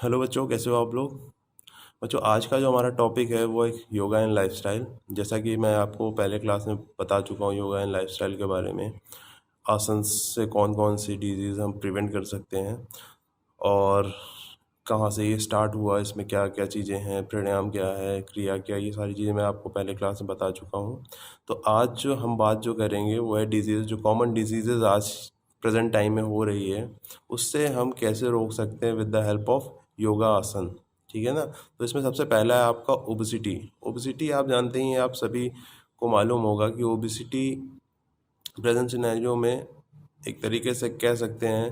Hello बच्चों, कैसे हो आप लोग। बच्चों, आज का जो हमारा टॉपिक है वो एक योगा एंड लाइफस्टाइल। जैसा कि मैं आपको पहले क्लास में बता चुका हूँ योगा एंड लाइफस्टाइल के बारे में। आसन से कौन कौन सी डिजीज़ हम प्रिवेंट कर सकते हैं और कहाँ से ये स्टार्ट हुआ, इसमें क्या क्या चीज़ें हैं, प्राणायाम क्या है, क्रिया क्या, ये सारी चीज़ें मैं आपको पहले क्लास में बता चुका हूँ। तो आज जो हम बात जो करेंगे वो है डिजीज़, जो कॉमन डिजीज़ेज आज प्रेजेंट टाइम में हो रही है, उससे हम कैसे रोक सकते हैं with the help of yoga आसन। ठीक है ना। तो इसमें सबसे पहला है आपका ओबेसिटी। ओबेसिटी आप जानते ही हैं, आप सभी को मालूम होगा कि ओबेसिटी प्रेजेंट सिनेरियो में एक तरीके से कह सकते हैं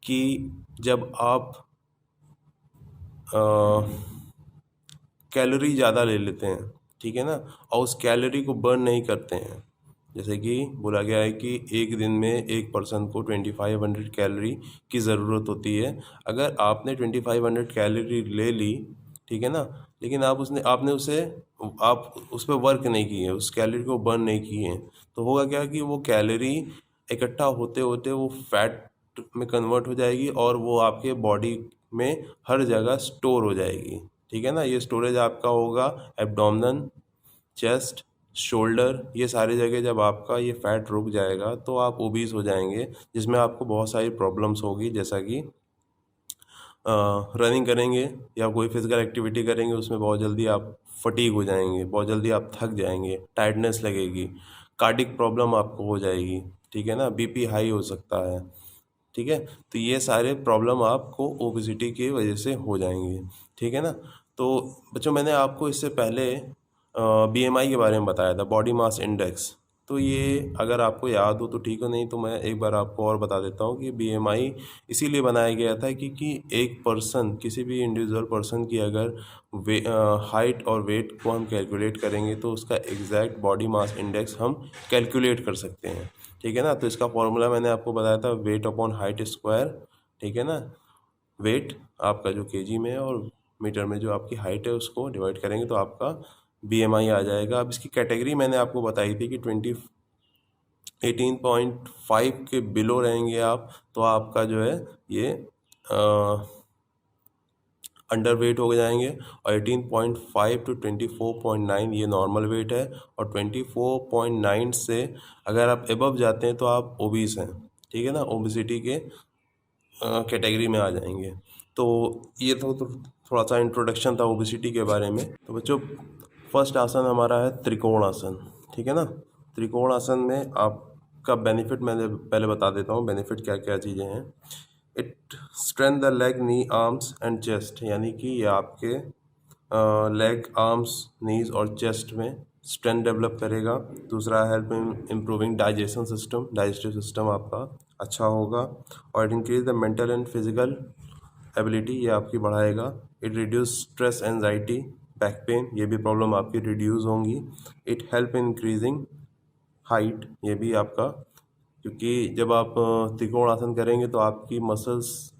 कि जब आप कैलोरी ज़्यादा ले लेते हैं, ठीक है ना, और उस कैलोरी को बर्न नहीं करते हैं। जैसे कि बोला गया है कि एक दिन में एक पर्सन को 2500 कैलोरी की ज़रूरत होती है। अगर आपने 2500 कैलोरी ले ली, ठीक है ना, लेकिन आपने उसे आप उस पर वर्क नहीं किए, उस कैलोरी को बर्न नहीं किए, तो होगा क्या कि वो कैलोरी इकट्ठा होते होते वो फैट में कन्वर्ट हो जाएगी और वो आपके बॉडी में हर जगह स्टोर हो जाएगी। ठीक है ना। ये स्टोरेज आपका होगा एब्डोमेन, चेस्ट, शोल्डर, ये सारी जगह जब आपका ये फैट रुक जाएगा तो आप ओबीस हो जाएंगे, जिसमें आपको बहुत सारी प्रॉब्लम्स होगी। जैसा कि रनिंग करेंगे या कोई फिजिकल एक्टिविटी करेंगे, उसमें बहुत जल्दी आप फटीग हो जाएंगे, बहुत जल्दी आप थक जाएंगे, टायर्डनेस लगेगी, कार्डिक प्रॉब्लम आपको हो जाएगी, ठीक है ना, बीपी हाई हो सकता है। ठीक है। तो ये सारे प्रॉब्लम आपको ओबेसिटी की वजह से हो जाएंगे। ठीक है ना। तो बच्चों, मैंने आपको इससे पहले बीएमआई के बारे में बताया था, बॉडी मास इंडेक्स। तो ये अगर आपको याद हो तो ठीक हो, नहीं तो मैं एक बार आपको और बता देता हूँ कि बीएमआई इसीलिए बनाया गया था क्योंकि एक पर्सन, किसी भी इंडिविजुअल पर्सन की अगर हाइट और वेट को हम कैलकुलेट करेंगे तो उसका एग्जैक्ट बॉडी मास इंडेक्स हम कैलकुलेट कर सकते हैं। ठीक है ना। तो इसका फॉर्मूला मैंने आपको बताया था, वेट अपॉन हाइट स्क्वायर। ठीक है ना। वेट आपका जो केजी में है और मीटर में जो आपकी हाइट है उसको डिवाइड करेंगे तो आपका बीएमआई आ जाएगा। अब इसकी कैटेगरी मैंने आपको बताई थी कि 18.5 के बिलो रहेंगे आप तो आपका जो है ये अंडर वेट हो जाएंगे, और 18.5 टू 24.9 ये नॉर्मल वेट है, और 24.9 से अगर आप एबव जाते हैं तो आप ओबीस हैं। ठीक है ना, ओबेसिटी के कैटेगरी में आ जाएंगे। तो ये तो थोड़ा सा इंट्रोडक्शन था ओबेसिटी के बारे में। तो बच्चों, फर्स्ट आसन हमारा है त्रिकोण आसन। ठीक है ना। त्रिकोण आसन में आपका बेनिफिट मैंने पहले बता देता हूँ, बेनिफिट क्या क्या चीज़ें हैं। It strength the leg, knee, arms and chest, यानी कि ये आपके लेग, आर्म्स, नीज और चेस्ट में स्ट्रेंथ डेवलप करेगा। दूसरा, help in improving digestion system, digestive system आपका अच्छा होगा। और it increase the mental and physical ability, ये आपकी बढ़ाएगा। It reduce stress, anxiety, back pain, ये भी प्रॉब्लम आपकी रिड्यूस होंगी। It help in increasing height, ये भी आपका, क्योंकि जब आप त्रिकोण आसन करेंगे तो आपकी मसल्स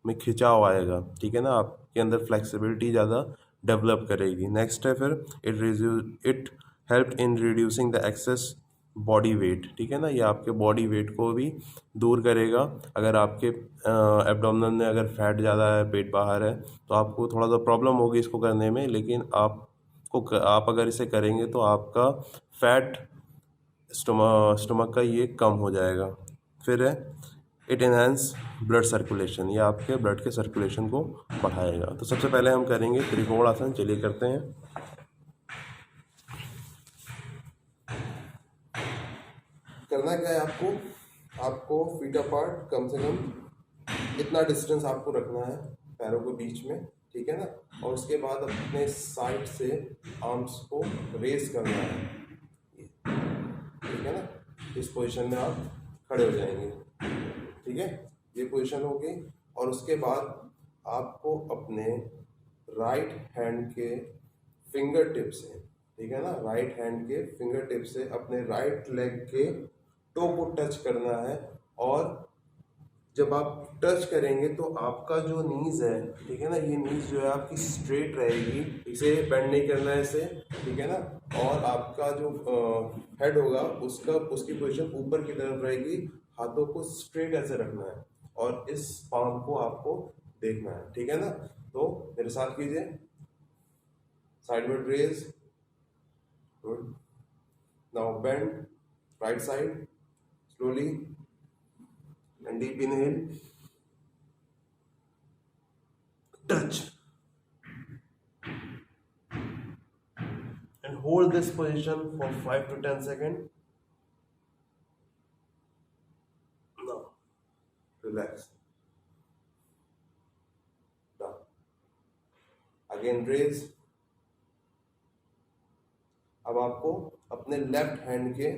में खिंचाव आएगा। ठीक है ना, आपके अंदर फ्लेक्सिबिलिटी ज़्यादा डेवलप करेगी। नेक्स्ट है फिर, it help in reducing the access body weight. ठीक है ना, ये आपके बॉडी वेट को भी दूर करेगा। अगर आपके एब्डोमेन में अगर फैट ज़्यादा है, पेट बाहर है, तो आपको थोड़ा सा प्रॉब्लम होगी इसको करने में, लेकिन आप अगर इसे करेंगे तो आपका फैट स्टमक का ये कम हो जाएगा। फिर है, इट एनहांस ब्लड सर्कुलेशन, ये आपके ब्लड के सर्कुलेशन को बढ़ाएगा। तो सबसे पहले हम करेंगे त्रिकोण आसन, चलिए करते हैं। करना क्या है आपको फीट अपार्ट, कम से कम इतना डिस्टेंस आपको रखना है पैरों के बीच में। ठीक है ना। और उसके बाद अपने साइड से आर्म्स को रेस करना है। ठीक है ना। इस पोजीशन में आप खड़े हो जाएंगे। ठीक है, ये पोजीशन हो गई। और उसके बाद आपको अपने राइट हैंड के फिंगर टिप से, ठीक है ना, राइट हैंड के फिंगर टिप से अपने राइट लेग के टो को टच करना है। और जब आप टच करेंगे तो आपका जो नीज है, ठीक है ना, ये नीज जो है आपकी स्ट्रेट रहेगी, इसे बेंड नहीं करना है इसे। ठीक है ना। और आपका जो हेड होगा उसकी पोजीशन ऊपर की तरफ रहेगी, हाथों को स्ट्रेट ऐसे रखना है और इस पाम को आपको देखना है। ठीक है ना। तो मेरे साथ कीजिए, sideward raise, good. Now bend, right side, slowly and deep inhale, touch and hold this position for 5 to 10 seconds. Now relax, down, again raise। अब आपको अपने लेफ्ट हैंड के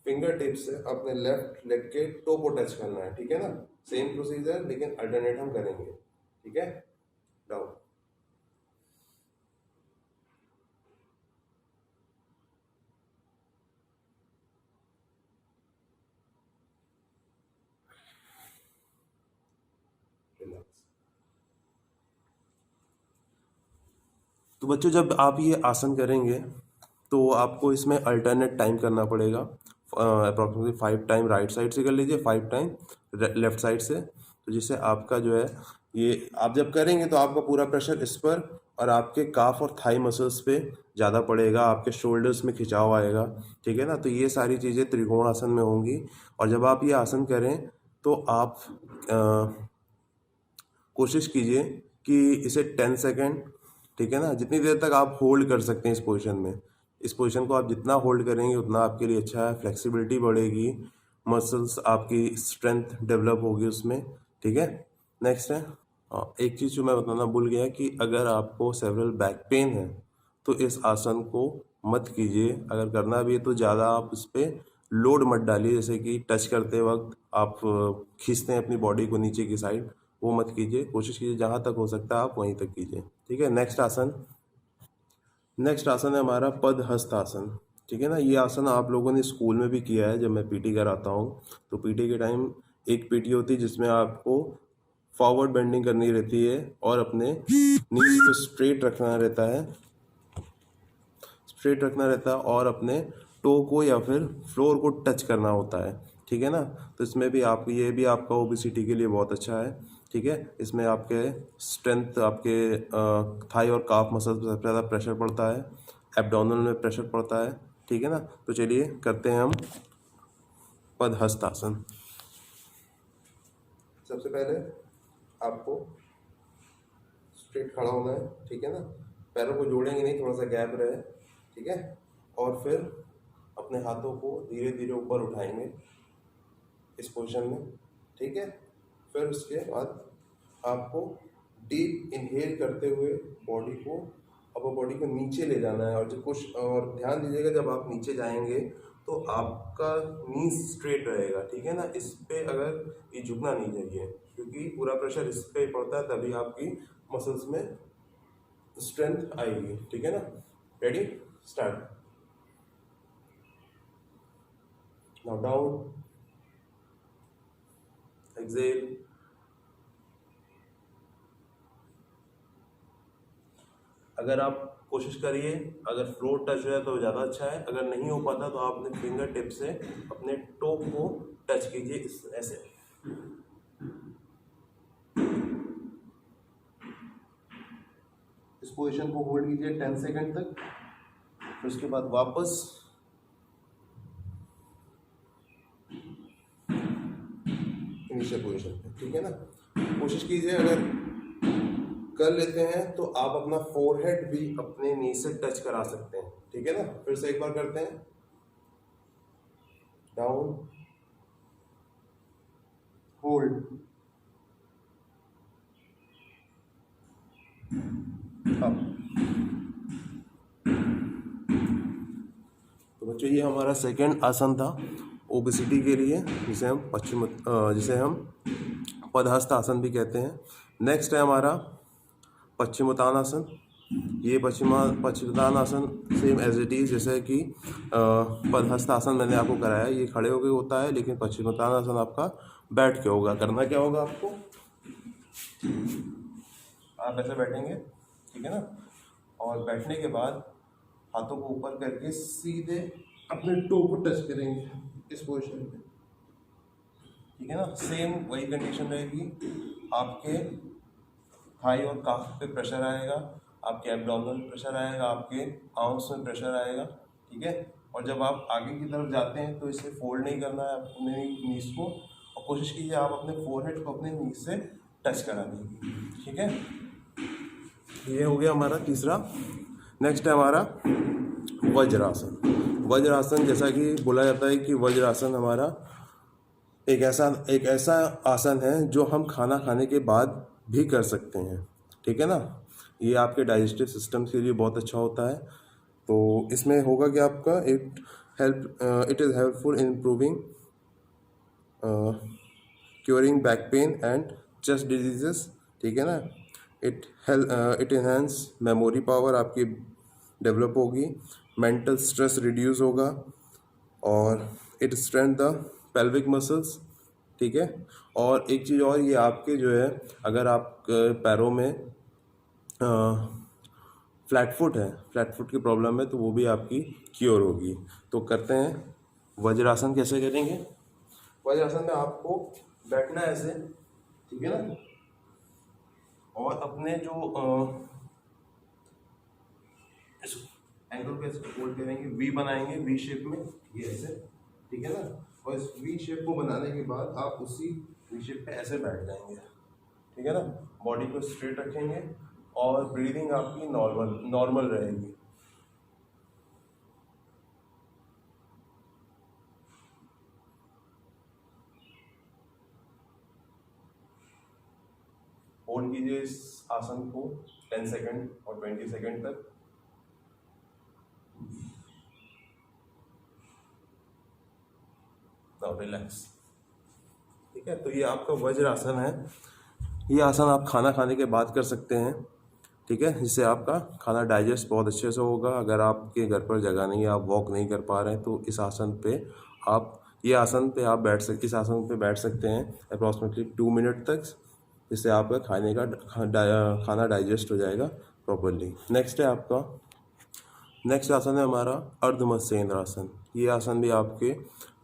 फिंगर टिप से अपने लेफ्ट लेग के टो को touch करना है, ठीक है ना। सेम प्रोसीजर लेकिन अल्टरनेट हम करेंगे, ठीक है। Down, relax. तो बच्चों जब आप ये आसन करेंगे तो आपको इसमें अल्टरनेट टाइम करना पड़ेगा। अप्रॉक्सीमेटली 5 टाइम राइट साइड से कर लीजिए, 5 टाइम लेफ्ट साइड से। तो जिससे आपका जो है ये आप जब करेंगे तो आपका पूरा प्रेशर इस पर और आपके काफ और थाई मसल्स पे ज़्यादा पड़ेगा, आपके शोल्डर्स में खिंचाव आएगा, ठीक है ना। तो ये सारी चीज़ें त्रिकोण आसन में होंगी। और जब आप ये आसन करें तो आप कोशिश कीजिए कि इसे 10 सेकेंड, ठीक है ना, जितनी देर तक आप होल्ड कर सकते हैं इस पोजीशन में। इस पोजीशन को आप जितना होल्ड करेंगे उतना आपके लिए अच्छा है, फ्लेक्सिबिलिटी बढ़ेगी, मसल्स आपकी स्ट्रेंथ डेवलप होगी उसमें, ठीक है। नेक्स्ट है, हाँ एक चीज़ जो मैं बताना भूल गया कि अगर आपको सेवरल बैक पेन है तो इस आसन को मत कीजिए। अगर करना भी है तो ज़्यादा आप उस पर लोड मत डालिए, जैसे कि टच करते वक्त आप खींचते हैं अपनी बॉडी को नीचे की साइड, वो मत कीजिए। कोशिश कीजिए जहाँ तक हो सकता है आप वहीं तक कीजिए, ठीक है। नेक्स्ट आसन है हमारा पद हस्त आसन, ठीक है ना। ये आसन आप लोगों ने स्कूल में भी किया है, जब मैं पीटी कराता हूँ तो पीटी के टाइम एक पीटी होती है जिसमें आपको फॉरवर्ड बेंडिंग करनी रहती है और अपने नीज को स्ट्रेट रखना रहता है और अपने टो को या फिर फ्लोर को टच करना होता है, ठीक है ना। तो इसमें भी आप ये भी आपका ओबेसिटी के लिए बहुत अच्छा है, ठीक है। इसमें आपके स्ट्रेंथ, आपके थाई और काफ मसल्स पर सबसे ज़्यादा प्रेशर पड़ता है, एब्डोमिनल में प्रेशर पड़ता है, ठीक है ना। तो चलिए करते हैं हम पदहस्त आसन। सबसे पहले आपको स्ट्रेट खड़ा होना है, ठीक है ना। पैरों को जोड़ेंगे नहीं, थोड़ा सा गैप रहे, ठीक है। और फिर अपने हाथों को धीरे धीरे ऊपर उठाएंगे इस पोजीशन में, ठीक है। फिर उसके बाद आपको डीप इनहेल करते हुए बॉडी को, अपर बॉडी को नीचे ले जाना है। और जो कुछ और ध्यान दीजिएगा, जब आप नीचे जाएंगे तो आपका नी स्ट्रेट रहेगा, ठीक है ना। इस पे अगर ये झुकना नहीं चाहिए क्योंकि पूरा प्रेशर इस पे पड़ता है, तभी आपकी मसल्स में स्ट्रेंथ आएगी, ठीक है ना। Ready, start. Now down, exhale, अगर आप कोशिश करिए, अगर फ्लोर टच हो जाए तो ज़्यादा अच्छा है। अगर नहीं हो पाता तो आप अपने फिंगर टिप से अपने टो को टच कीजिए, इस ऐसे। इस पोजीशन को होल्ड कीजिए 10 सेकंड तक, फिर उसके बाद वापस इनिशियल पोजीशन पे, ठीक है ना। कोशिश कीजिए, अगर कर लेते हैं तो आप अपना फोरहेड भी अपने नी से टच करा सकते हैं, ठीक है ना। फिर से एक बार करते हैं, डाउन, होल्ड, अप। तो बच्चों ये हमारा सेकंड आसन था ओबेसिटी के लिए, जिसे हम पदहस्त आसन भी कहते हैं। नेक्स्ट है हमारा पश्चिमोत्तानासन। ये Paschimottanasana same as it is, जैसे कि पदहस्त आसन मैंने आपको कराया, ये खड़े होकर होता है, लेकिन पश्चिमोत्तानासन आपका बैठ के होगा। करना क्या होगा आपको, आप ऐसे बैठेंगे, ठीक है ना। और बैठने के बाद हाथों को ऊपर करके सीधे अपने टो को टच करेंगे इस पोजीशन पे, ठीक है ना। सेम वही कंडीशन रहेगी, आपके थाई और काफ पे प्रेशर आएगा, आपके एब्डोमिनल प्रेशर आएगा, आपके आर्म्स में प्रेशर आएगा, ठीक है। और जब आप आगे की तरफ जाते हैं तो इसे फोल्ड नहीं करना है अपने नीज को, और कोशिश कीजिए आप अपने फोरहेड को अपने नीज से टच करा दीजिए, ठीक है। ये हो गया हमारा तीसरा। नेक्स्ट है हमारा वज्रासन। वज्रासन, जैसा कि बोला जाता है कि वज्रासन हमारा एक ऐसा आसन है जो हम खाना खाने के बाद भी कर सकते हैं, ठीक है ना। ये आपके डाइजेस्टिव सिस्टम के लिए बहुत अच्छा होता है। तो इसमें होगा कि आपका it is helpful in improving curing back pain and chest diseases, ठीक है ना। इट इन्हेंस मेमोरी पावर आपकी डेवलप होगी, मेंटल स्ट्रेस रिड्यूस होगा, और it strength the pelvic muscles, ठीक है। और एक चीज़ और, ये आपके जो है अगर आप पैरों में फ्लैट फुट की प्रॉब्लम है तो वो भी आपकी क्योर होगी। तो करते हैं वज्रासन। कैसे करेंगे वज्रासन में? आपको बैठना है ऐसे, ठीक है ना, और अपने जो इस एंगल को ऐसे फोल्ड करेंगे, वी बनाएंगे, वी शेप में, ये ऐसे, ठीक है ना। और इस वी शेप को बनाने के बाद आप उसी वी शेप पे ऐसे बैठ जाएंगे, ठीक है ना। बॉडी को स्ट्रेट रखेंगे और ब्रीदिंग आपकी नॉर्मल रहेगी। होल्ड कीजिए इस आसन को 10 सेकंड और 20 सेकंड तक। नाउ रिलैक्स, ठीक है। तो ये आपका वज्रासन है। ये आसन आप खाना खाने के बाद कर सकते हैं, ठीक है, जिससे आपका खाना डाइजेस्ट बहुत अच्छे से होगा। अगर आपके घर पर जगह नहीं है, आप वॉक नहीं कर पा रहे हैं, तो इस आसन पे आप इस आसन पे बैठ सकते हैं अप्रॉक्सीमेटली 2 मिनट तक, जिससे आपका खाना डाइजेस्ट हो जाएगा प्रॉपरली। नेक्स्ट आसन है हमारा अर्धमत्स्येंद्र आसन। ये आसन भी आपके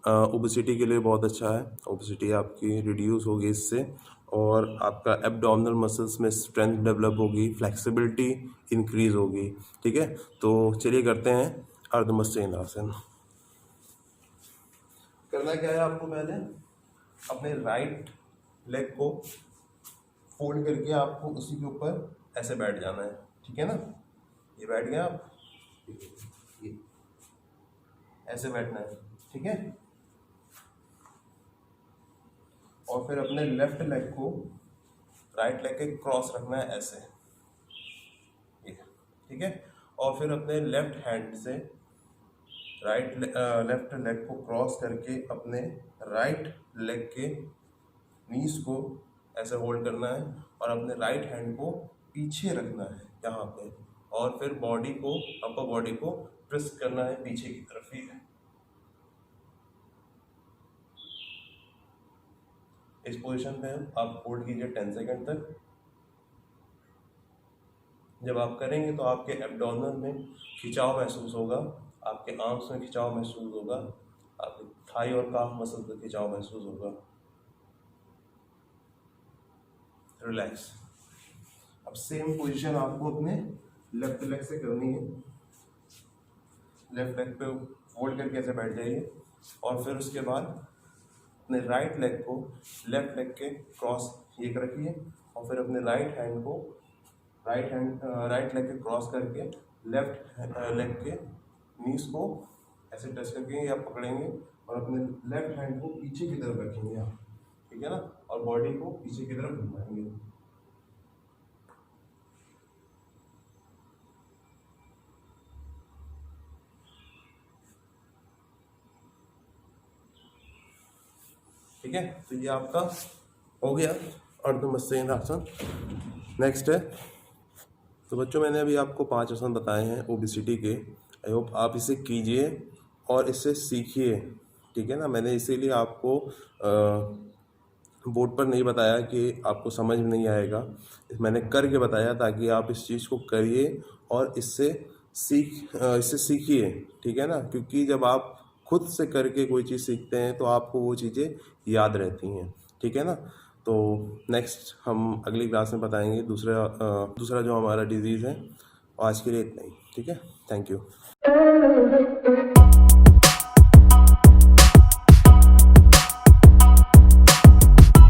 ओबेसिटी के लिए बहुत अच्छा है। ओबेसिटी आपकी रिड्यूस होगी इससे, और आपका एब्डोमिनल मसल्स में स्ट्रेंथ डेवलप होगी, फ्लेक्सिबिलिटी इंक्रीज होगी, ठीक है। तो चलिए करते हैं अर्धमत्स्येंद्र आसन। करना क्या है आपको? पहले अपने राइट लेग को फोल्ड करके आपको उसी के ऊपर ऐसे बैठ जाना है, ठीक है ना। ये बैठ गए आप, ये ऐसे बैठना है, ठीक है। और फिर अपने लेफ्ट लेग को राइट लेग के क्रॉस रखना है ऐसे, ये, ठीक है। और फिर अपने लेफ्ट हैंड से लेफ्ट लेग को क्रॉस करके अपने राइट लेग के नीज को ऐसे होल्ड करना है, और अपने राइट हैंड को पीछे रखना है यहाँ पे, और फिर अपर बॉडी को प्रेस करना है पीछे की तरफ ही। इस पोजीशन में आप होल्ड कीजिए 10 सेकंड तक। जब आप करेंगे तो आपके एब्डोमिनल में खिंचाव महसूस होगा, आपके आर्म्स में खिंचाव महसूस होगा, आपके थाई और काफ मसल पर खिंचाव महसूस होगा। रिलैक्स। अब सेम पोजीशन आपको अपने लेफ्ट लेग से करनी है। लेफ्ट लेग पे होल्ड करके ऐसे बैठ जाइए, और फिर उसके बाद अपने राइट लेग को लेफ्ट लेग के क्रॉस ये रखिए, और फिर अपने राइट लेग के क्रॉस करके लेफ्ट लेग के नीज को ऐसे टच करके या पकड़ेंगे, और अपने लेफ्ट हैंड को पीछे की तरफ रखेंगे आप, ठीक है ना, और बॉडी को पीछे की तरफ घुमाएंगे। ठीक है, तो ये आपका हो गया अर्धमत्स्येंद्र आसन। नेक्स्ट है, तो बच्चों मैंने अभी आपको 5 आसन बताए हैं ओबेसिटी के। आई होप आप इसे कीजिए और इससे सीखिए, ठीक है ना। मैंने इसीलिए आपको बोर्ड पर नहीं बताया कि आपको समझ में नहीं आएगा, मैंने करके बताया ताकि आप इस चीज़ को करिए और इससे सीखिए, ठीक है ना। क्योंकि जब आप खुद से करके कोई चीज़ सीखते हैं तो आपको वो चीज़ें याद रहती हैं, ठीक है ना। तो नेक्स्ट हम अगली क्लास में बताएंगे दूसरा जो हमारा डिजीज़ है। आज के लिए इतना ही, ठीक है। Thank you.